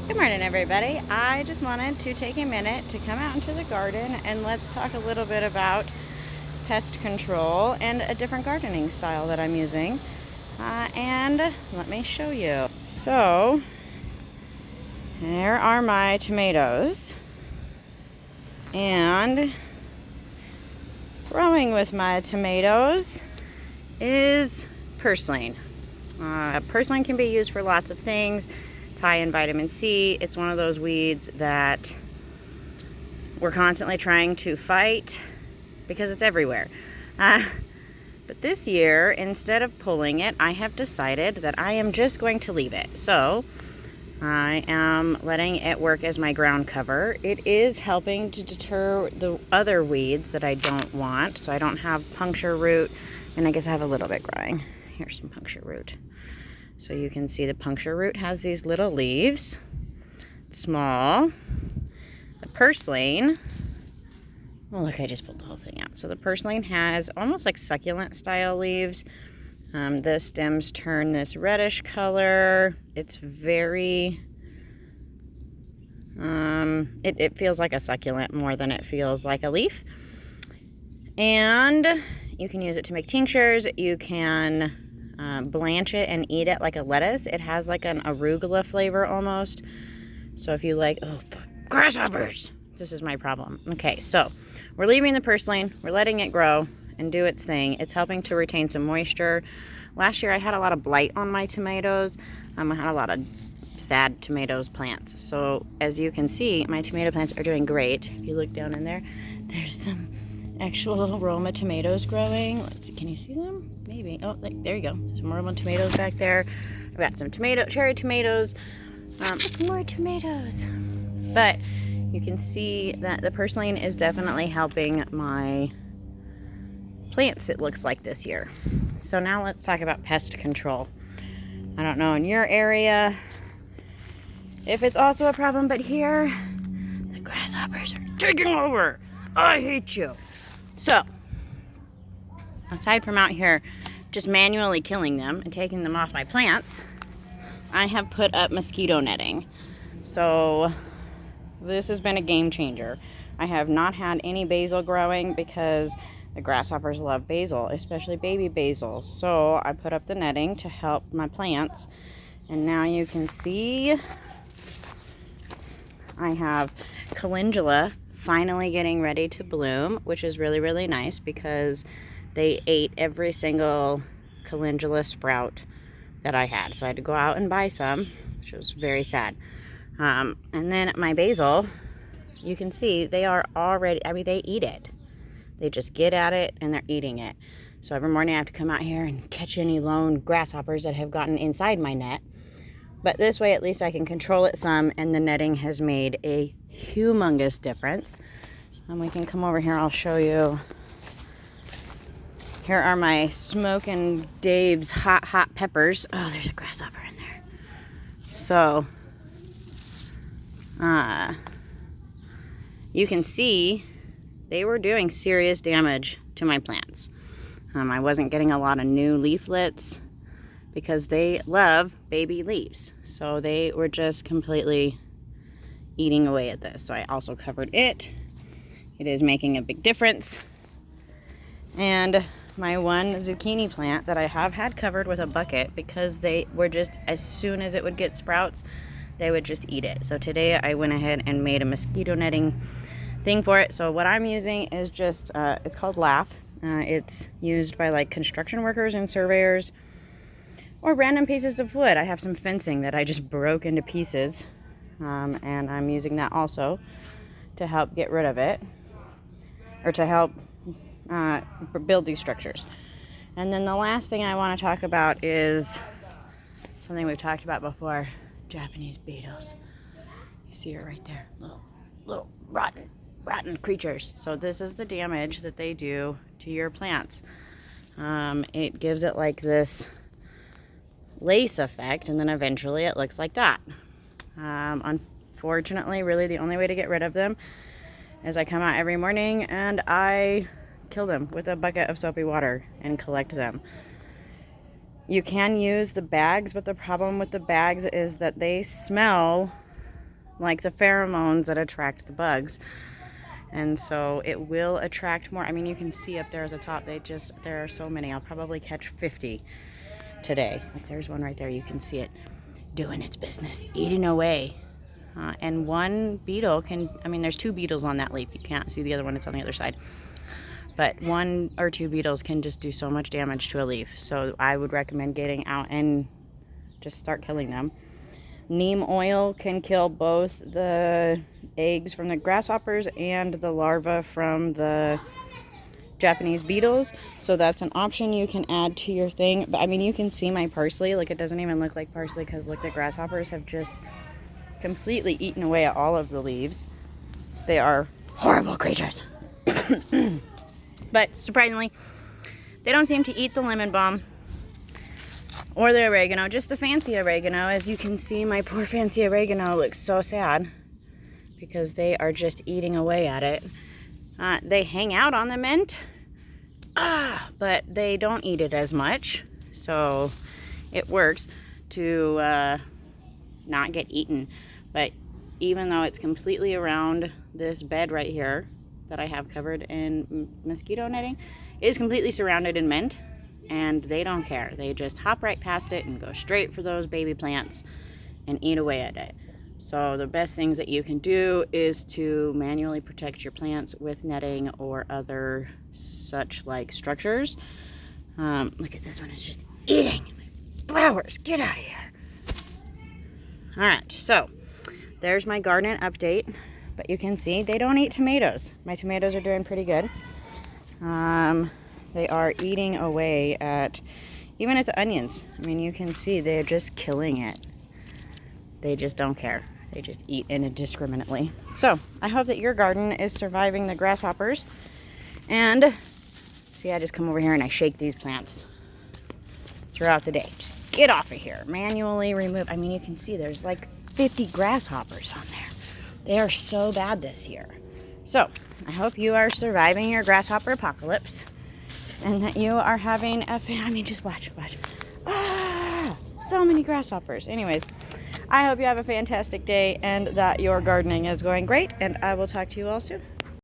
Good morning, everybody. I just wanted to take a minute to come out into the garden and let's talk a little bit about pest control and a different gardening style that I'm using. And let me show you. So, there are my tomatoes. And growing with my tomatoes is purslane. Purslane can be used for lots of things. It's high in vitamin C. It's one of those weeds that we're constantly trying to fight because it's everywhere. But this year, instead of pulling it, I have decided that I am just going to leave it. So I am letting it work as my ground cover. It is helping to deter the other weeds that I don't want. So I don't have puncture root, and I guess I have a little bit growing. Here's some puncture root. So you can see the puncture root has these little leaves. It's small. The purslane, oh look, I just pulled the whole thing out. So the purslane has almost like succulent style leaves. The stems turn this reddish color. It's very, it feels like a succulent more than it feels like a leaf. And you can use it to make tinctures. You can blanch it and eat it like a lettuce. It has like an arugula flavor almost. So if you like, oh, grasshoppers, this is my problem. Okay, so we're leaving the purslane. We're letting it grow and do its thing. It's helping to retain some moisture. Last year I had a lot of blight on my tomatoes. I had a lot of sad tomatoes plants. So as you can see, my tomato plants are doing great. If you look down in there, there's some actual Roma tomatoes growing. Let's see, can you see them? Maybe. Oh, there you go. Some Roma tomatoes back there. I've got some cherry tomatoes. More tomatoes. But you can see that the purslane is definitely helping my plants, it looks like, this year. So now let's talk about pest control. I don't know in your area if it's also a problem, but here the grasshoppers are taking over. I hate you. So, aside from out here just manually killing them and taking them off my plants, I have put up mosquito netting. So, this has been a game changer. I have not had any basil growing because the grasshoppers love basil, especially baby basil. So, I put up the netting to help my plants. And now you can see I have calendula finally getting ready to bloom, which is really, really nice because they ate every single calendula sprout that I had. So I had to go out and buy some, which was very sad. And then my basil, you can see they are already, they eat it. They just get at it and they're eating it. So every morning I have to come out here and catch any lone grasshoppers that have gotten inside my net. But this way, at least I can control it some, and the netting has made a humongous difference. And we can come over here, I'll show you. Here are my Smokin' Dave's hot peppers. Oh, there's a grasshopper in there. So, you can see they were doing serious damage to my plants. I wasn't getting a lot of new leaflets because they love baby leaves. So they were just completely eating away at this. So I also covered it. It is making a big difference. And my one zucchini plant that I have had covered with a bucket because they were just, as soon as it would get sprouts, they would just eat it. So today I went ahead and made a mosquito netting thing for it. So what I'm using is just, it's called Laugh. It's used by like construction workers and surveyors, or random pieces of wood. I have some fencing that I just broke into pieces, and I'm using that also to help get rid of it, or to help build these structures. And then the last thing I want to talk about is something we've talked about before, Japanese beetles. You see her right there, little rotten creatures. So this is the damage that they do to your plants. It gives it like this lace effect, and then eventually it looks like that. Unfortunately, really the only way to get rid of them is I come out every morning and I kill them with a bucket of soapy water and collect them. You can use the bags, but the problem with the bags is that they smell like the pheromones that attract the bugs. And so it will attract more. I mean, you can see up there at the top, there are so many. I'll probably catch 50 today. Like there's one right there. You can see it doing its business, eating away. And one beetle there's 2 beetles on that leaf. You can't see the other one, it's on the other side. But 1 or 2 beetles can just do so much damage to a leaf. So I would recommend getting out and just start killing them. Neem oil can kill both the eggs from the grasshoppers and the larvae from the Japanese beetles. So that's an option you can add to your thing. But I mean, you can see my parsley. Like, it doesn't even look like parsley because look, the grasshoppers have just completely eaten away at all of the leaves. They are horrible creatures. But surprisingly, they don't seem to eat the lemon balm or the oregano, just the fancy oregano. As you can see, my poor fancy oregano looks so sad because they are just eating away at it. They hang out on the mint, but they don't eat it as much. So it works to not get eaten. But even though it's completely around this bed right here that I have covered in mosquito netting, it is completely surrounded in mint, and they don't care. They just hop right past it and go straight for those baby plants and eat away at it. So the best things that you can do is to manually protect your plants with netting or other such like structures. Look at this one, it's just eating my flowers. Get out of here. All right, so there's my garden update, but you can see they don't eat tomatoes. My tomatoes are doing pretty good. They are eating away even at the onions. I mean, you can see they're just killing it. They just don't care. They just eat indiscriminately. So I hope that your garden is surviving the grasshoppers. And see, I just come over here and I shake these plants throughout the day. Just get off of here. Manually remove. I mean, you can see there's like 50 grasshoppers on there. They are so bad this year. So I hope you are surviving your grasshopper apocalypse and that you are having just watch. So many grasshoppers. Anyways, I hope you have a fantastic day and that your gardening is going great, and I will talk to you all soon.